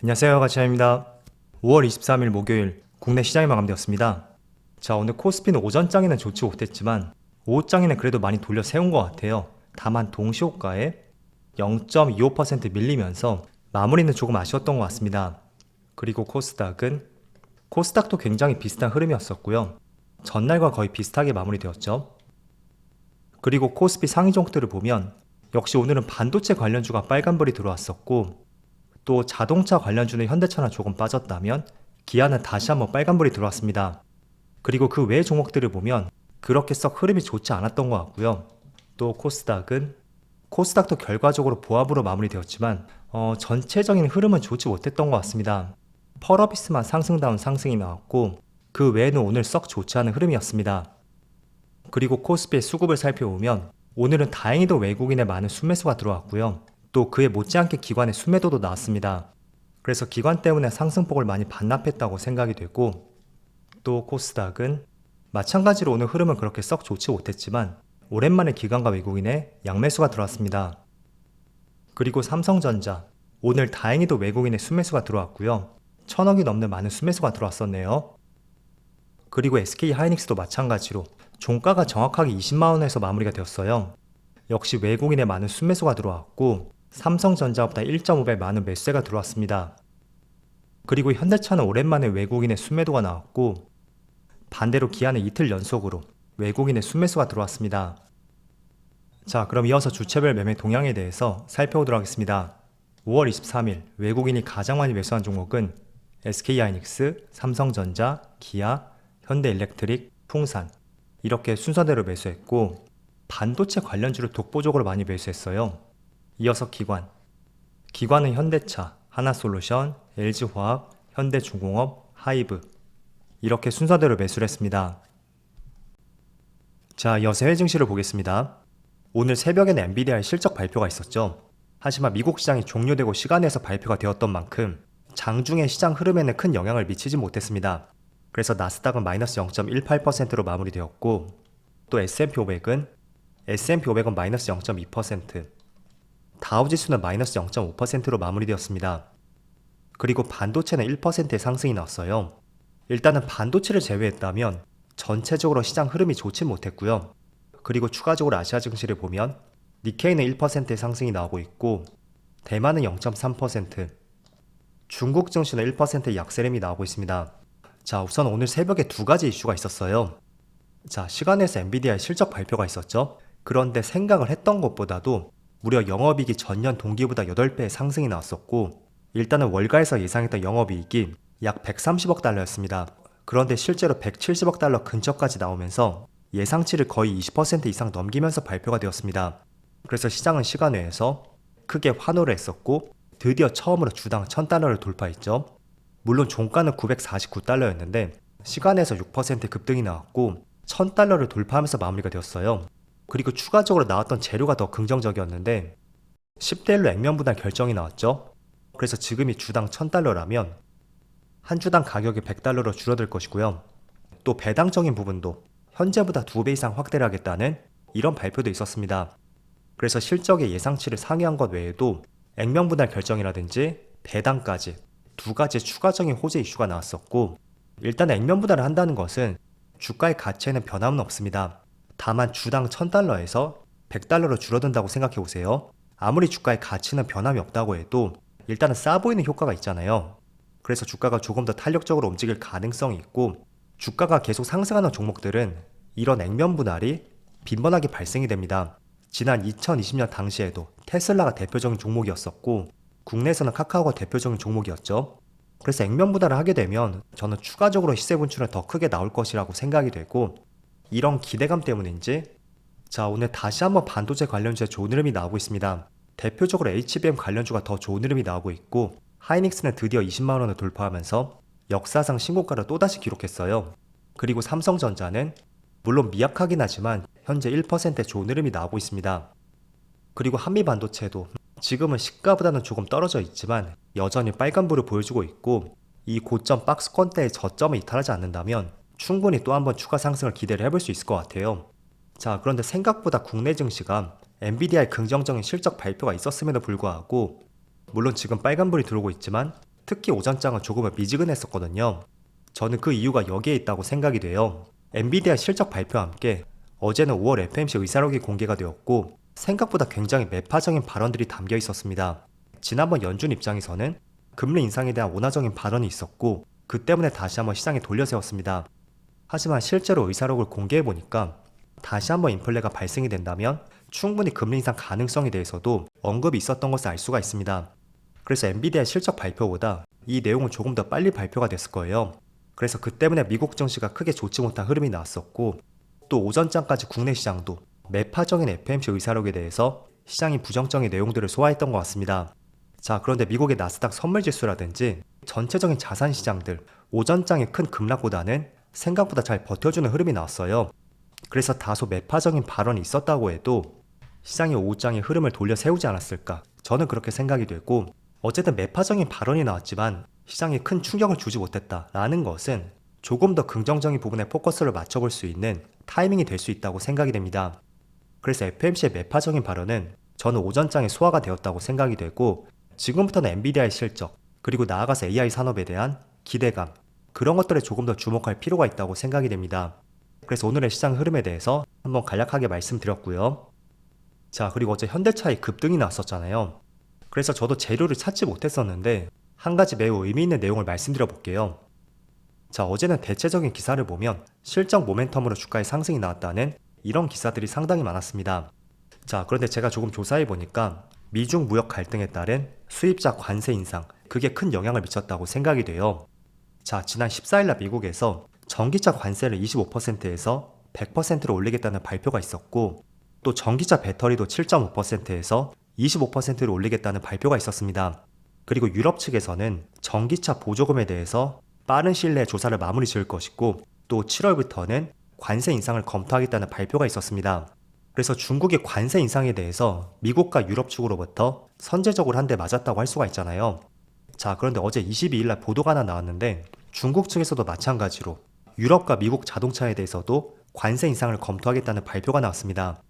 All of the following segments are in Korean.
안녕하세요, 가치아입니다. 5월 23일 목요일 국내 시장이 마감되었습니다. 자, 오늘 코스피는 오전장에는 좋지 못했지만 오후장에는 그래도 많이 돌려 세운 것 같아요. 다만 동시호가에 0.25% 밀리면서 마무리는 조금 아쉬웠던 것 같습니다. 그리고 코스닥도 굉장히 비슷한 흐름이었었고요. 전날과 거의 비슷하게 마무리되었죠. 그리고 코스피 상위 종목들을 보면 역시 오늘은 반도체 관련주가 빨간불이 들어왔었고, 또 자동차 관련주는 현대차나 조금 빠졌다면 기아는 다시 한번 빨간불이 들어왔습니다. 그리고 그 외의 종목들을 보면 그렇게 썩 흐름이 좋지 않았던 것 같고요. 또 코스닥도 결과적으로 보합으로 마무리되었지만 전체적인 흐름은 좋지 못했던 것 같습니다. 펄어비스만 상승다운 상승이 나왔고, 그 외에는 오늘 썩 좋지 않은 흐름이었습니다. 그리고 코스피의 수급을 살펴보면 오늘은 다행히도 외국인의 많은 순매수가 들어왔고요. 또 그에 못지않게 기관의 순매도도 나왔습니다. 그래서 기관 때문에 상승폭을 많이 반납했다고 생각이 되고, 또 코스닥은 마찬가지로 오늘 흐름은 그렇게 썩 좋지 못했지만 오랜만에 기관과 외국인의 양매수가 들어왔습니다. 그리고 삼성전자, 오늘 다행히도 외국인의 순매수가 들어왔고요. 1000억이 넘는 많은 순매수가 들어왔었네요. 그리고 SK하이닉스도 마찬가지로 종가가 정확하게 20만원에서 마무리가 되었어요. 역시 외국인의 많은 순매수가 들어왔고, 삼성전자보다 1.5배 많은 매수세가 들어왔습니다. 그리고 현대차는 오랜만에 외국인의 순매도가 나왔고, 반대로 기아는 이틀 연속으로 외국인의 순매수가 들어왔습니다. 자, 그럼 이어서 주체별 매매 동향에 대해서 살펴보도록 하겠습니다. 5월 23일 외국인이 가장 많이 매수한 종목은 SK하이닉스, 삼성전자, 기아, 현대일렉트릭, 풍산, 이렇게 순서대로 매수했고, 반도체 관련주를 독보적으로 많이 매수했어요. 이어서 기관은 현대차, 하나솔루션, LG화학, 현대중공업, 하이브, 이렇게 순서대로 매수를 했습니다. 자, 이어서 해외 증시를 보겠습니다. 오늘 새벽에는 엔비디아의 실적 발표가 있었죠. 하지만 미국 시장이 종료되고 시간에서 발표가 되었던 만큼 장중의 시장 흐름에는 큰 영향을 미치지 못했습니다. 그래서 나스닥은 마이너스 0.18%로 마무리되었고, 또 S&P500은 마이너스 0.2%, 다우지수는 마이너스 0.5%로 마무리되었습니다. 그리고 반도체는 1%의 상승이 나왔어요. 일단은 반도체를 제외했다면 전체적으로 시장 흐름이 좋지 못했고요. 그리고 추가적으로 아시아 증시를 보면 니케이는 1%의 상승이 나오고 있고, 대만은 0.3%, 중국 증시는 1%의 약세림이 나오고 있습니다. 자, 우선 오늘 새벽에 두 가지 이슈가 있었어요. 자, 시간에서 엔비디아의 실적 발표가 있었죠. 그런데 생각을 했던 것보다도 무려 영업이익이 전년 동기보다 8배의 상승이 나왔었고, 일단은 월가에서 예상했던 영업이익이 약 130억 달러였습니다. 그런데 실제로 170억 달러 근처까지 나오면서 예상치를 거의 20% 이상 넘기면서 발표가 되었습니다. 그래서 시장은 시간외에서 크게 환호를 했었고, 드디어 처음으로 주당 1000달러를 돌파했죠. 물론 종가는 949달러였는데 시간에서 6% 급등이 나왔고 1000달러를 돌파하면서 마무리가 되었어요. 그리고 추가적으로 나왔던 재료가 더 긍정적이었는데 10대 1로 액면 분할 결정이 나왔죠. 그래서 지금이 주당 1000달러라면 한 주당 가격이 100달러로 줄어들 것이고요. 또 배당적인 부분도 현재보다 2배 이상 확대를 하겠다는 이런 발표도 있었습니다. 그래서 실적의 예상치를 상회한 것 외에도 액면 분할 결정이라든지 배당까지 두 가지 추가적인 호재 이슈가 나왔었고, 일단 액면 분할을 한다는 것은 주가의 가치에는 변함은 없습니다. 다만 주당 1000달러에서 100달러로 줄어든다고 생각해보세요. 아무리 주가의 가치는 변함이 없다고 해도 일단은 싸 보이는 효과가 있잖아요. 그래서 주가가 조금 더 탄력적으로 움직일 가능성이 있고, 주가가 계속 상승하는 종목들은 이런 액면 분할이 빈번하게 발생이 됩니다. 지난 2020년 당시에도 테슬라가 대표적인 종목이었었고, 국내에서는 카카오가 대표적인 종목이었죠. 그래서 액면 분할을 하게 되면 저는 추가적으로 시세 분출은 더 크게 나올 것이라고 생각이 되고, 이런 기대감 때문인지 자, 오늘 다시 한번 반도체 관련주에 좋은 흐름이 나오고 있습니다. 대표적으로 HBM 관련주가 더 좋은 흐름이 나오고 있고, 하이닉스는 드디어 20만원을 돌파하면서 역사상 신고가를 또다시 기록했어요. 그리고 삼성전자는 물론 미약하긴 하지만 현재 1%의 좋은 흐름이 나오고 있습니다. 그리고 한미반도체도 지금은 시가보다는 조금 떨어져 있지만 여전히 빨간불을 보여주고 있고, 이 고점 박스권대의 저점을 이탈하지 않는다면 충분히 또 한번 추가 상승을 기대를 해볼 수 있을 것 같아요. 자, 그런데 생각보다 국내 증시가 엔비디아의 긍정적인 실적 발표가 있었음에도 불구하고, 물론 지금 빨간불이 들어오고 있지만 특히 오전장은 조금은 미지근했었거든요. 저는 그 이유가 여기에 있다고 생각이 돼요. 엔비디아 실적 발표와 함께 어제는 5월 FMC 의사록이 공개가 되었고 생각보다 굉장히 매파적인 발언들이 담겨 있었습니다. 지난번 연준 입장에서는 금리 인상에 대한 원화적인 발언이 있었고 그 때문에 다시 한번 시장에 돌려세웠습니다. 하지만 실제로 의사록을 공개해보니까 다시 한번 인플레가 발생이 된다면 충분히 금리 인상 가능성에 대해서도 언급이 있었던 것을 알 수가 있습니다. 그래서 엔비디아의 실적 발표보다 이 내용은 조금 더 빨리 발표가 됐을 거예요. 그래서 그 때문에 미국 증시가 크게 좋지 못한 흐름이 나왔었고 또 오전장까지 국내 시장도 매파적인 FMC 의사록에 대해서 시장이 부정적인 내용들을 소화했던 것 같습니다. 자, 그런데 미국의 나스닥 선물지수라든지 전체적인 자산 시장들 오전장의 큰 급락보다는 생각보다 잘 버텨주는 흐름이 나왔어요. 그래서 다소 매파적인 발언이 있었다고 해도 시장이 오후장의 흐름을 돌려 세우지 않았을까, 저는 그렇게 생각이 되고, 어쨌든 매파적인 발언이 나왔지만 시장에 큰 충격을 주지 못했다라는 것은 조금 더 긍정적인 부분에 포커스를 맞춰볼 수 있는 타이밍이 될 수 있다고 생각이 됩니다. 그래서 FMC의 매파적인 발언은 저는 오전장에 소화가 되었다고 생각이 되고, 지금부터는 엔비디아의 실적, 그리고 나아가서 AI 산업에 대한 기대감, 그런 것들에 조금 더 주목할 필요가 있다고 생각이 됩니다. 그래서 오늘의 시장 흐름에 대해서 한번 간략하게 말씀드렸고요. 자, 그리고 어제 현대차의 급등이 나왔었잖아요. 그래서 저도 재료를 찾지 못했었는데 한 가지 매우 의미 있는 내용을 말씀드려 볼게요. 자, 어제는 대체적인 기사를 보면 실적 모멘텀으로 주가의 상승이 나왔다는 이런 기사들이 상당히 많았습니다. 자, 그런데 제가 조금 조사해 보니까 미중 무역 갈등에 따른 수입자 관세 인상, 그게 큰 영향을 미쳤다고 생각이 돼요. 자, 지난 14일날 미국에서 전기차 관세를 25%에서 100%로 올리겠다는 발표가 있었고, 또 전기차 배터리도 7.5%에서 25%로 올리겠다는 발표가 있었습니다. 그리고 유럽 측에서는 전기차 보조금에 대해서 빠른 시일 내에 조사를 마무리 지을 것이고, 또 7월부터는 관세 인상을 검토하겠다는 발표가 있었습니다. 그래서 중국의 관세 인상에 대해서 미국과 유럽 측으로부터 선제적으로 한 대 맞았다고 할 수가 있잖아요. 자, 그런데 어제 22일날 보도가 하나 나왔는데 중국 측에서도 마찬가지로 유럽과 미국 자동차에 대해서도 관세 인상을 검토하겠다는 발표가 나왔습니다.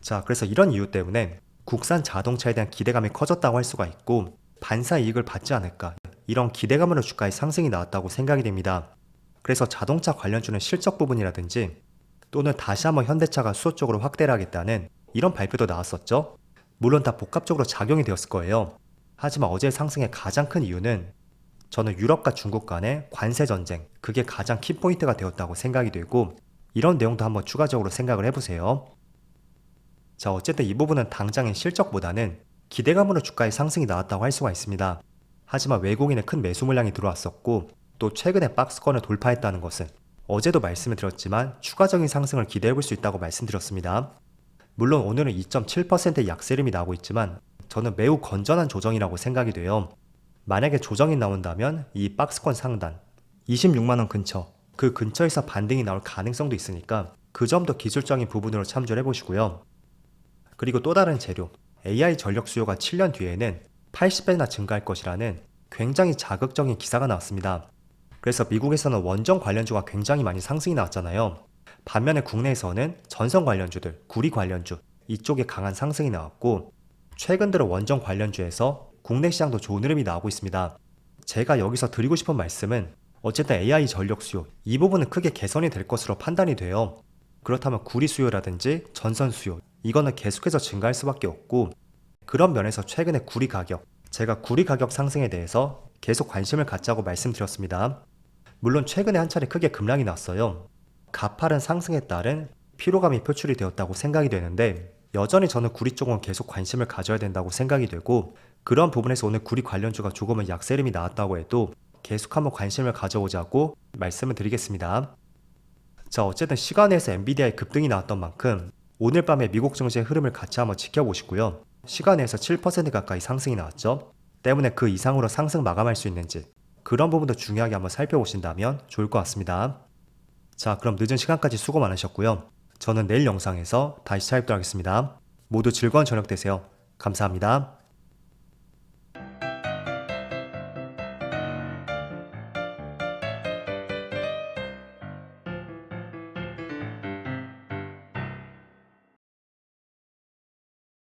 자, 그래서 이런 이유 때문에 국산 자동차에 대한 기대감이 커졌다고 할 수가 있고 반사 이익을 받지 않을까, 이런 기대감으로 주가의 상승이 나왔다고 생각이 됩니다. 그래서 자동차 관련주는 실적 부분이라든지 또는 다시 한번 현대차가 수소 쪽으로 확대를 하겠다는 이런 발표도 나왔었죠. 물론 다 복합적으로 작용이 되었을 거예요. 하지만 어제의 상승의 가장 큰 이유는 저는 유럽과 중국 간의 관세 전쟁, 그게 가장 키포인트가 되었다고 생각이 되고, 이런 내용도 한번 추가적으로 생각을 해보세요. 자, 어쨌든 이 부분은 당장의 실적보다는 기대감으로 주가의 상승이 나왔다고 할 수가 있습니다. 하지만 외국인의 큰 매수 물량이 들어왔었고, 또 최근에 박스권을 돌파했다는 것은 어제도 말씀을 드렸지만 추가적인 상승을 기대해볼 수 있다고 말씀드렸습니다. 물론 오늘은 2.7%의 약세림이 나오고 있지만 저는 매우 건전한 조정이라고 생각이 돼요. 만약에 조정이 나온다면 이 박스권 상단 26만원 근처, 그 근처에서 반등이 나올 가능성도 있으니까 그 점도 기술적인 부분으로 참조를 해보시고요. 그리고 또 다른 재료, AI 전력 수요가 7년 뒤에는 80배나 증가할 것이라는 굉장히 자극적인 기사가 나왔습니다. 그래서 미국에서는 원전 관련주가 굉장히 많이 상승이 나왔잖아요. 반면에 국내에서는 전선 관련주들, 구리 관련주 이쪽에 강한 상승이 나왔고, 최근 들어 원전 관련주에서 국내 시장도 좋은 흐름이 나오고 있습니다. 제가 여기서 드리고 싶은 말씀은 어쨌든 AI 전력 수요, 이 부분은 크게 개선이 될 것으로 판단이 돼요. 그렇다면 구리 수요라든지 전선 수요, 이거는 계속해서 증가할 수밖에 없고, 그런 면에서 최근에 구리 가격, 제가 구리 가격 상승에 대해서 계속 관심을 갖자고 말씀드렸습니다. 물론 최근에 한 차례 크게 급락이 났어요. 가파른 상승에 따른 피로감이 표출이 되었다고 생각이 되는데, 여전히 저는 구리 쪽은 계속 관심을 가져야 된다고 생각이 되고, 그런 부분에서 오늘 구리 관련주가 조금은 약세림이 나왔다고 해도 계속 한번 관심을 가져오자고 말씀을 드리겠습니다. 자, 어쨌든 시간에서 엔비디아의 급등이 나왔던 만큼 오늘 밤에 미국 증시의 흐름을 같이 한번 지켜보시고요. 시간에서 7% 가까이 상승이 나왔죠. 때문에 그 이상으로 상승 마감할 수 있는지, 그런 부분도 중요하게 한번 살펴보신다면 좋을 것 같습니다. 자, 그럼 늦은 시간까지 수고 많으셨고요. 저는 내일 영상에서 다시 찾아뵙도록 하겠습니다. 모두 즐거운 저녁 되세요. 감사합니다.